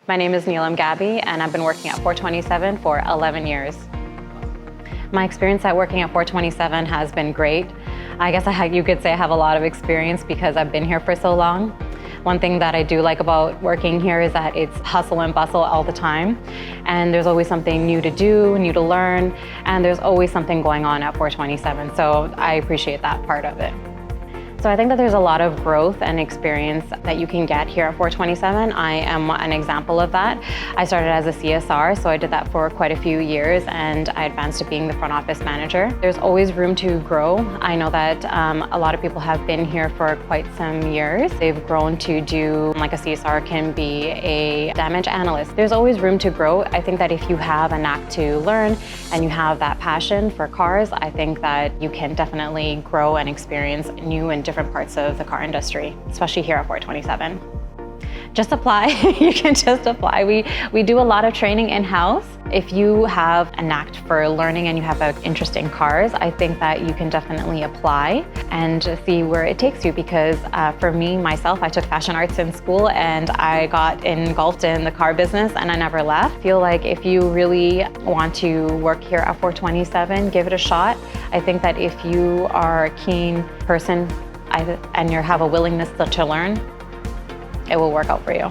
My name is Neelam Gabi, and I've been working at 427 for 11 years. My experience at working at 427 has been great. I guess you could say I have a lot of experience because I've been here for so long. One thing that I do like about working here is that it's hustle and bustle all the time. And there's always something new to do, new to learn, and there's always something going on at 427. So I appreciate that part of it. So I think that there's a lot of growth and experience that you can get here at 427. I am an example of that. I started as a CSR, so I did that for quite a few years, and I advanced to being the front office manager. There's always room to grow. I know that a lot of people have been here for quite some years. They've grown to do, like a CSR can be a damage analyst. There's always room to grow. I think that if you have a knack to learn and you have that passion for cars, I think that you can definitely grow and experience new and different parts of the car industry, especially here at 427. Just apply. You can just apply. We do a lot of training in-house. If you have a knack for learning and you have an interest in cars, I think that you can definitely apply and see where it takes you, because for me, myself, I took fashion arts in school and I got engulfed in the car business and I never left. I feel like if you really want to work here at 427, give it a shot. I think that if you are a keen person and you have a willingness to learn, it will work out for you.